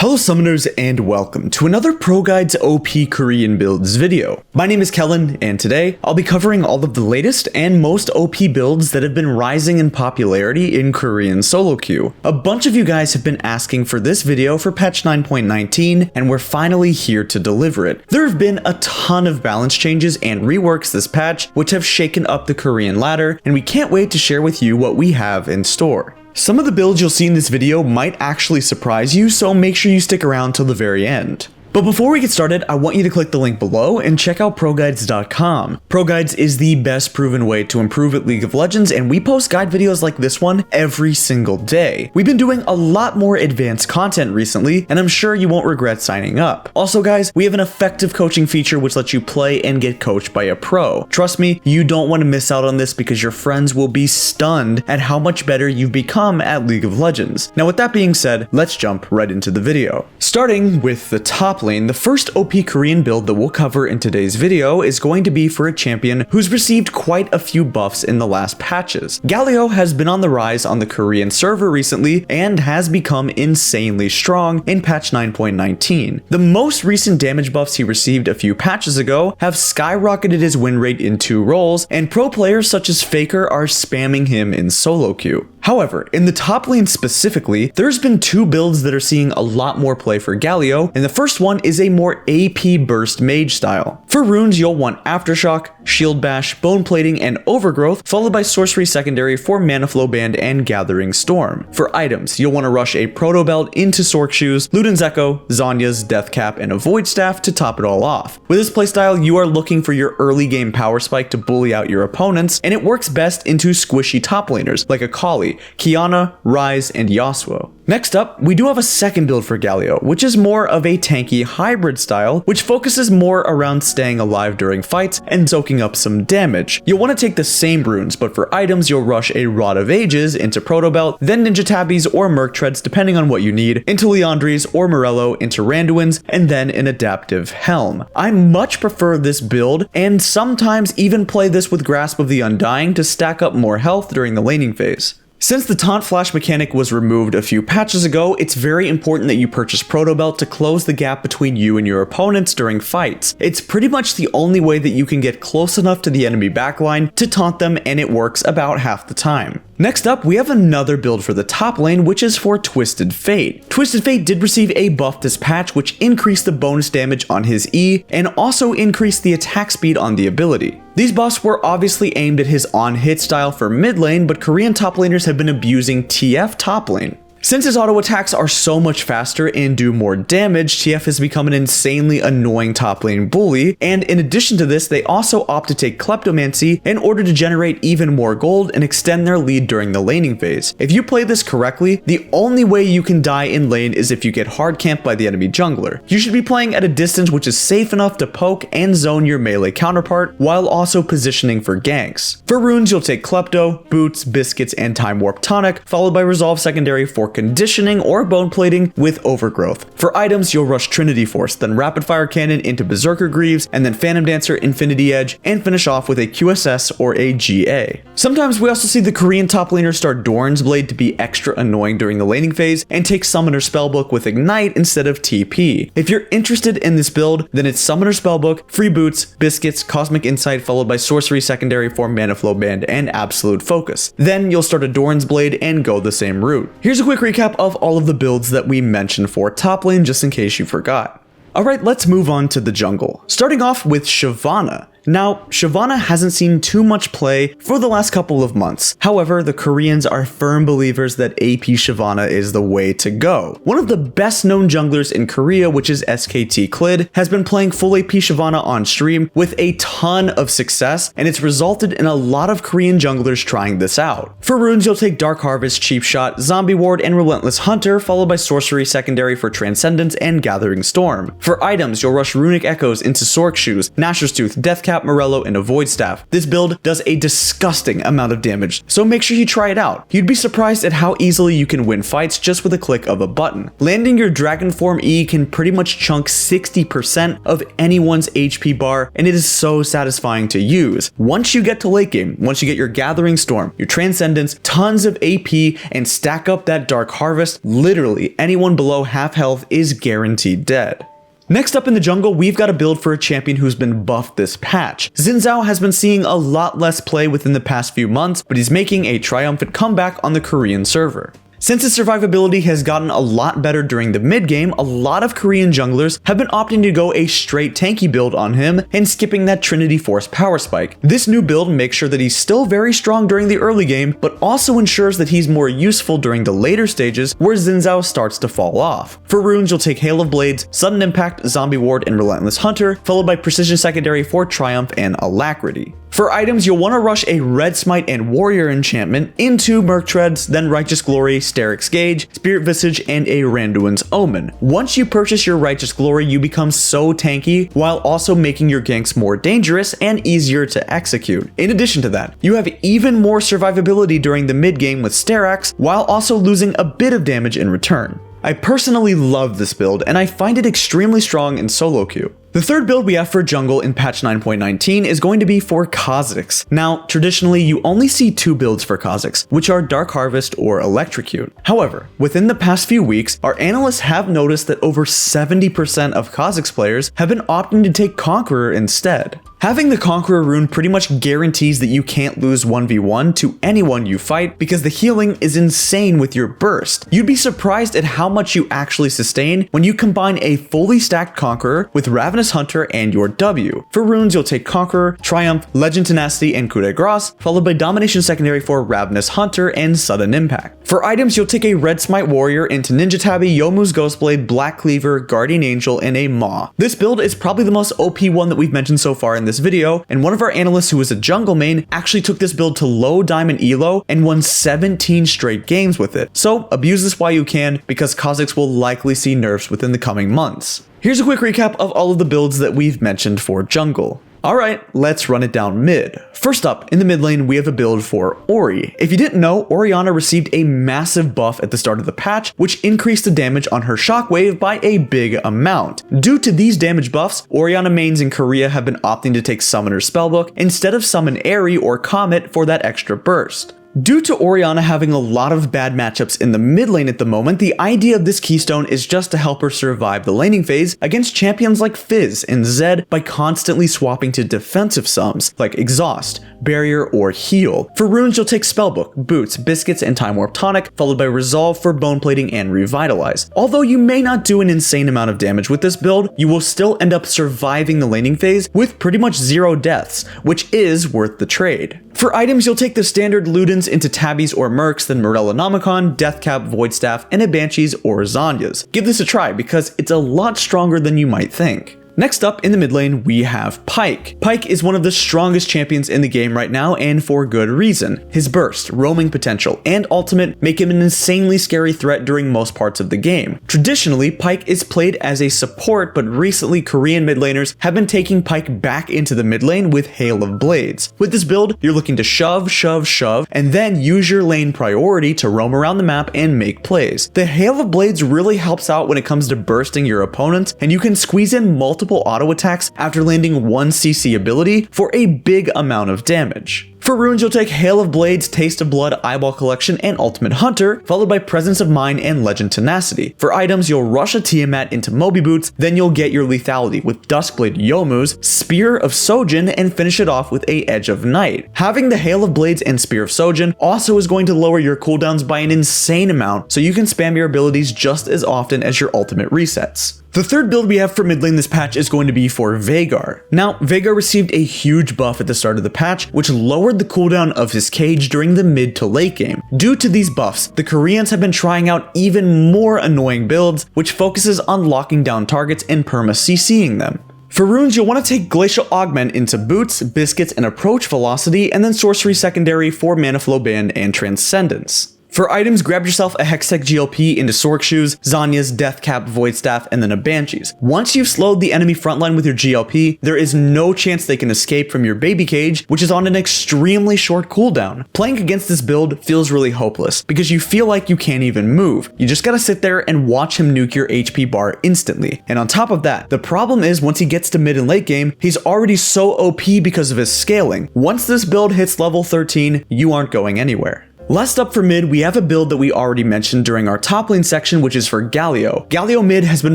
Hello summoners and welcome to another ProGuides OP Korean builds video. My name is Kellen and today I'll be covering all of the latest and most OP builds that have been rising in popularity in Korean solo queue. A bunch of you guys have been asking for this video for patch 9.19 and we're finally here to deliver it. There have been a ton of balance changes and reworks this patch which have shaken up the Korean ladder, and we can't wait to share with you what we have in store. Some of the builds you'll see in this video might actually surprise you, so make sure you stick around till the very end. But before we get started, I want you to click the link below and check out ProGuides.com. ProGuides is the best proven way to improve at League of Legends, and we post guide videos like this one every single day. We've been doing a lot more advanced content recently, and I'm sure you won't regret signing up. Also guys, we have an effective coaching feature which lets you play and get coached by a pro. Trust me, you don't want to miss out on this because your friends will be stunned at how much better you've become at League of Legends. Now with that being said, let's jump right into the video. Starting with the top lane, the first OP Korean build that we'll cover in today's video is going to be for a champion who's received quite a few buffs in the last patches. Galio has been on the rise on the Korean server recently and has become insanely strong in patch 9.19. The most recent damage buffs he received a few patches ago have skyrocketed his win rate in 2 roles, and pro players such as Faker are spamming him in solo queue. However, in the top lane specifically, there's been 2 builds that are seeing a lot more play for Galio, and the first one is a more AP burst mage style. For runes, you'll want Aftershock, Shield Bash, Bone Plating, and Overgrowth, followed by Sorcery Secondary for Mana Flow Band and Gathering Storm. For items, you'll want to rush a Proto Belt into Sork Shoes, Luden's Echo, Zhonya's Death Cap, and a Void Staff to top it all off. With this playstyle, you are looking for your early game power spike to bully out your opponents, and it works best into squishy top laners like Akali, Kiana, Ryze, and Yasuo. Next up, we do have a second build for Galio, which is more of a tanky hybrid style, which focuses more around staying alive during fights and soaking up some damage. You'll want to take the same runes, but for items you'll rush a Rod of Ages into Protobelt, then Ninja Tabbies or Merc Treads depending on what you need, into Liandry's or Morello into Randuin's, and then an Adaptive Helm. I much prefer this build, and sometimes even play this with Grasp of the Undying to stack up more health during the laning phase. Since the taunt flash mechanic was removed a few patches ago, it's very important that you purchase Protobelt to close the gap between you and your opponents during fights. It's pretty much the only way that you can get close enough to the enemy backline to taunt them, and it works about half the time. Next up, we have another build for the top lane, which is for Twisted Fate. Twisted Fate did receive a buff this patch which increased the bonus damage on his E and also increased the attack speed on the ability. These buffs were obviously aimed at his on-hit style for mid lane, but Korean top laners have been abusing TF top lane. Since his auto attacks are so much faster and do more damage, TF has become an insanely annoying top lane bully, and in addition to this, they also opt to take Kleptomancy in order to generate even more gold and extend their lead during the laning phase. If you play this correctly, the only way you can die in lane is if you get hard camped by the enemy jungler. You should be playing at a distance which is safe enough to poke and zone your melee counterpart, while also positioning for ganks. For runes, you'll take Klepto, Boots, Biscuits, and Time Warp Tonic, followed by Resolve Secondary for Conditioning or Bone Plating with Overgrowth. For items, you'll rush Trinity Force, then Rapid Fire Cannon into Berserker Greaves, and then Phantom Dancer, Infinity Edge, and finish off with a QSS or a GA. Sometimes we also see the Korean top laners start Doran's Blade to be extra annoying during the laning phase and take Summoner Spellbook with Ignite instead of TP. If you're interested in this build, then it's Summoner Spellbook, Free Boots, Biscuits, Cosmic Insight, followed by Sorcery Secondary for Mana Flow Band and Absolute Focus. Then you'll start a Doran's Blade and go the same route. Here's a quick recap of all of the builds that we mentioned for top lane, just in case you forgot. Alright, let's move on to the jungle. Starting off with Shyvana. Now, Shyvana hasn't seen too much play for the last couple of months. However, the Koreans are firm believers that AP Shyvana is the way to go. One of the best known junglers in Korea, which is SKT Klid, has been playing full AP Shyvana on stream with a ton of success, and it's resulted in a lot of Korean junglers trying this out. For runes, you'll take Dark Harvest, Cheap Shot, Zombie Ward, and Relentless Hunter, followed by Sorcery Secondary for Transcendence and Gathering Storm. For items, you'll rush Runic Echoes into Sork Shoes, Nashor's Tooth, Death Cap, Cap, Morello, and a Void Staff. This build does a disgusting amount of damage, so make sure you try it out. You'd be surprised at how easily you can win fights just with a click of a button. Landing your Dragon Form E can pretty much chunk 60% of anyone's HP bar, and it is so satisfying to use. Once you get to late game, once you get your Gathering Storm, your Transcendence, tons of AP, and stack up that Dark Harvest, literally anyone below half health is guaranteed dead. Next up in the jungle, we've got a build for a champion who's been buffed this patch. Xin Zhao has been seeing a lot less play within the past few months, but he's making a triumphant comeback on the Korean server. Since his survivability has gotten a lot better during the mid game, a lot of Korean junglers have been opting to go a straight tanky build on him and skipping that Trinity Force power spike. This new build makes sure that he's still very strong during the early game, but also ensures that he's more useful during the later stages where Xin Zhao starts to fall off. For runes, you'll take Hail of Blades, Sudden Impact, Zombie Ward, and Relentless Hunter, followed by Precision Secondary for Triumph and Alacrity. For items, you'll want to rush a Red Smite and Warrior enchantment into Merc Treads, then Righteous Glory, Steric's Gauge, Spirit Visage, and a Randuin's Omen. Once you purchase your Righteous Glory, you become so tanky, while also making your ganks more dangerous and easier to execute. In addition to that, you have even more survivability during the mid game with Steraks, while also losing a bit of damage in return. I personally love this build, and I find it extremely strong in solo queue. The third build we have for jungle in patch 9.19 is going to be for Kha'Zix. Now, traditionally, you only see two builds for Kha'Zix, which are Dark Harvest or Electrocute. However, within the past few weeks, our analysts have noticed that over 70% of Kha'Zix players have been opting to take Conqueror instead. Having the Conqueror rune pretty much guarantees that you can't lose 1v1 to anyone you fight because the healing is insane with your burst. You'd be surprised at how much you actually sustain when you combine a fully stacked Conqueror with Ravenous Hunter and your W. For runes, you'll take Conqueror, Triumph, Legend Tenacity, and Coup de Grace, followed by Domination Secondary for Ravenous Hunter and Sudden Impact. For items, you'll take a Red Smite Warrior into Ninja Tabby, Yomu's Ghostblade, Black Cleaver, Guardian Angel, and a Maw. This build is probably the most OP one that we've mentioned so far in this video, and one of our analysts who was a jungle main actually took this build to low diamond elo and won 17 straight games with it. So abuse this while you can, because Kha'Zix will likely see nerfs within the coming months. Here's a quick recap of all of the builds that we've mentioned for jungle. Alright, let's run it down mid. First up, in the mid lane, we have a build for Ori. If you didn't know, Orianna received a massive buff at the start of the patch, which increased the damage on her shockwave by a big amount. Due to these damage buffs, Orianna mains in Korea have been opting to take Summoner's Spellbook instead of Summon Airy or Comet for that extra burst. Due to Orianna having a lot of bad matchups in the mid lane at the moment, the idea of this keystone is just to help her survive the laning phase against champions like Fizz and Zed by constantly swapping to defensive sums like Exhaust, Barrier, or Heal. For runes, you'll take Spellbook, Boots, Biscuits, and Time Warp Tonic, followed by Resolve for Bone Plating and Revitalize. Although you may not do an insane amount of damage with this build, you will still end up surviving the laning phase with pretty much 0 deaths, which is worth the trade. For items, you'll take the standard Ludens into Tabbies or Mercs, then Morellonomicon, Deathcap, Void Staff, and a Banshees or Zanyas. Give this a try because it's a lot stronger than you might think. Next up in the mid lane, we have Pyke. Pyke is one of the strongest champions in the game right now, and for good reason. His burst, roaming potential, and ultimate make him an insanely scary threat during most parts of the game. Traditionally, Pyke is played as a support, but recently Korean mid laners have been taking Pyke back into the mid lane with Hail of Blades. With this build, you're looking to shove, shove, shove, and then use your lane priority to roam around the map and make plays. The Hail of Blades really helps out when it comes to bursting your opponents, and you can squeeze in multiple auto attacks after landing 1 CC ability for a big amount of damage. For runes, you'll take Hail of Blades, Taste of Blood, Eyeball Collection, and Ultimate Hunter, followed by Presence of Mind and Legend Tenacity. For items, you'll rush a Tiamat into Moby Boots, then you'll get your lethality with Duskblade Yomu's, Spear of Sojin, and finish it off with a Edge of Night. Having the Hail of Blades and Spear of Sojin also is going to lower your cooldowns by an insane amount, so you can spam your abilities just as often as your ultimate resets. The third build we have for mid lane this patch is going to be for Veigar. Now, Veigar received a huge buff at the start of the patch, which lowered the cooldown of his cage during the mid to late game. Due to these buffs, the Koreans have been trying out even more annoying builds, which focuses on locking down targets and perma-CCing them. For runes, you'll want to take Glacial Augment into Boots, Biscuits, and Approach Velocity, and then Sorcery Secondary for Mana Flow Band and Transcendence. For items, grab yourself a Hextech GLP into Sork Shoes, Zanya's Death Cap Void Staff, and then a Banshee's. Once you've slowed the enemy frontline with your GLP, there is no chance they can escape from your baby cage, which is on an extremely short cooldown. Playing against this build feels really hopeless, because you feel like you can't even move. You just gotta sit there and watch him nuke your HP bar instantly. And on top of that, the problem is once he gets to mid and late game, he's already so OP because of his scaling. Once this build hits level 13, you aren't going anywhere. Last up for mid, we have a build that we already mentioned during our top lane section, which is for Galio. Galio mid has been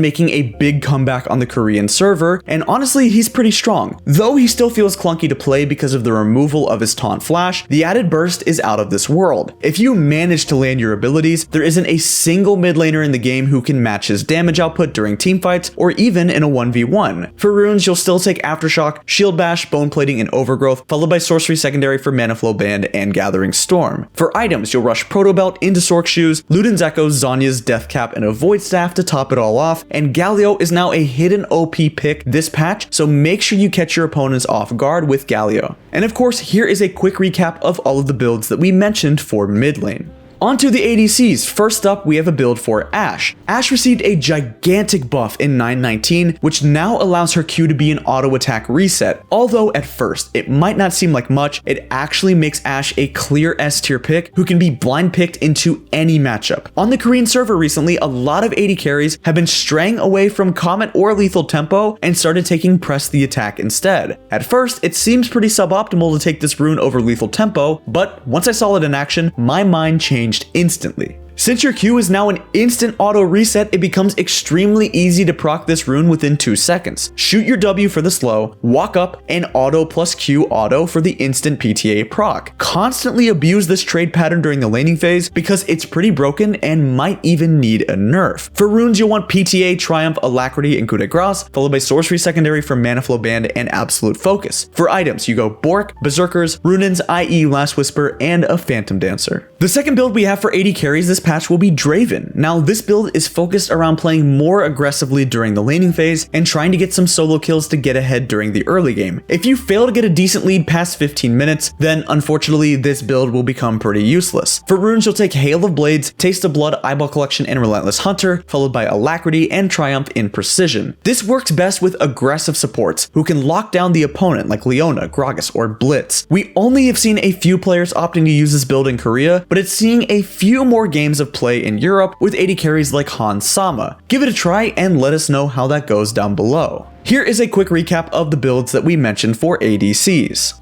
making a big comeback on the Korean server, and honestly, he's pretty strong. Though he still feels clunky to play because of the removal of his taunt flash, the added burst is out of this world. If you manage to land your abilities, there isn't a single mid laner in the game who can match his damage output during teamfights or even in a 1v1. For runes, you'll still take Aftershock, Shield Bash, Bone Plating, and Overgrowth, followed by Sorcery Secondary for Mana Flow Band and Gathering Storm. For items, you'll rush Proto Belt into Sork Shoes, Luden's Echo, Zanya's Death Cap, and a Void Staff to top it all off, and Galio is now a hidden OP pick this patch, so make sure you catch your opponents off guard with Galio. And of course, here is a quick recap of all of the builds that we mentioned for mid lane. Onto the ADCs. First up, we have a build for Ashe. Ashe received a gigantic buff in 9.19, which now allows her Q to be an auto attack reset. Although at first, it might not seem like much, it actually makes Ashe a clear S tier pick who can be blind picked into any matchup. On the Korean server recently, a lot of AD carries have been straying away from Comet or Lethal Tempo and started taking Press the Attack instead. At first, it seems pretty suboptimal to take this rune over Lethal Tempo, but once I saw it in action, my mind changed instantly. Since your Q is now an instant auto reset, it becomes extremely easy to proc this rune within 2 seconds. Shoot your W for the slow, walk up, and auto plus Q auto for the instant PTA proc. Constantly abuse this trade pattern during the laning phase because it's pretty broken and might even need a nerf. For runes, you'll want PTA, Triumph, Alacrity, and Coup de Grace, followed by Sorcery Secondary for Mana Flow Band and Absolute Focus. For items, you go Bork, Berserkers, Runins, i.e. Last Whisper, and a Phantom Dancer. The second build we have for AD carries this patch will be Draven. Now, this build is focused around playing more aggressively during the laning phase and trying to get some solo kills to get ahead during the early game. If you fail to get a decent lead past 15 minutes, then unfortunately this build will become pretty useless. For runes, you'll take Hail of Blades, Taste of Blood, Eyeball Collection, and Relentless Hunter, followed by Alacrity and Triumph in Precision. This works best with aggressive supports who can lock down the opponent like Leona, Gragas, or Blitz. We only have seen a few players opting to use this build in Korea, but it's seeing a few more games of play in Europe with AD carries like Hans Sama. Give it a try and let us know how that goes down below. Here is a quick recap of the builds that we mentioned for ADCs.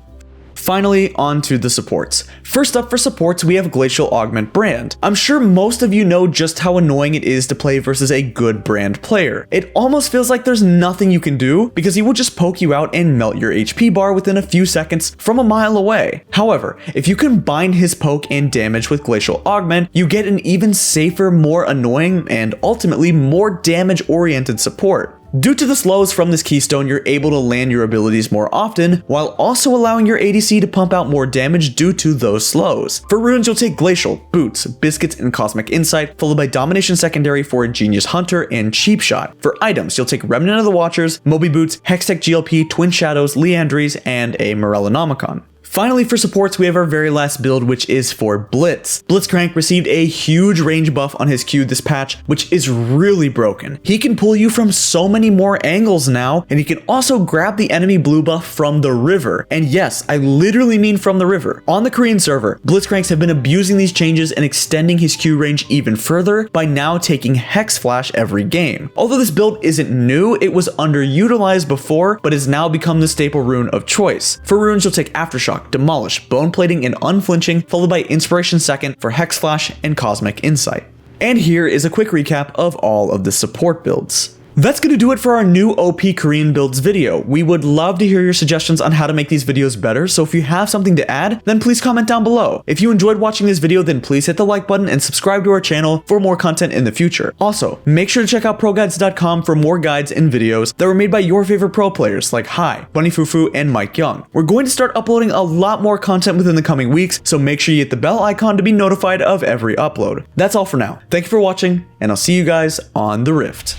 Finally, on to the supports. First up for supports, we have Glacial Augment Brand. I'm sure most of you know just how annoying it is to play versus a good Brand player. It almost feels like there's nothing you can do because he will just poke you out and melt your HP bar within a few seconds from a mile away. However, if you combine his poke and damage with Glacial Augment, you get an even safer, more annoying, and ultimately more damage-oriented support. Due to the slows from this keystone, you're able to land your abilities more often, while also allowing your ADC to pump out more damage due to those slows. For runes, you'll take Glacial, Boots, Biscuits, and Cosmic Insight, followed by Domination Secondary for Genius Hunter and Cheap Shot. For items, you'll take Remnant of the Watchers, Moby Boots, Hextech GLP, Twin Shadows, Liandry's, and a Morellonomicon. Finally, for supports, we have our very last build, which is for Blitz. Blitzcrank received a huge range buff on his Q this patch, which is really broken. He can pull you from so many more angles now, and he can also grab the enemy blue buff from the river. And yes, I literally mean from the river. On the Korean server, Blitzcranks have been abusing these changes and extending his Q range even further by now taking Hex Flash every game. Although this build isn't new, it was underutilized before, but has now become the staple rune of choice. For runes, you'll take Aftershock, Demolish, Bone Plating, and Unflinching, followed by Inspiration Second for Hex Flash and Cosmic Insight. And here is a quick recap of all of the support builds. That's going to do it for our new OP Korean builds video. We would love to hear your suggestions on how to make these videos better, so if you have something to add, then please comment down below. If you enjoyed watching this video, then please hit the like button and subscribe to our channel for more content in the future. Also, make sure to check out ProGuides.com for more guides and videos that were made by your favorite pro players like Hai, Bunny Fufu, and Mike Young. We're going to start uploading a lot more content within the coming weeks, so make sure you hit the bell icon to be notified of every upload. That's all for now. Thank you for watching, and I'll see you guys on the Rift.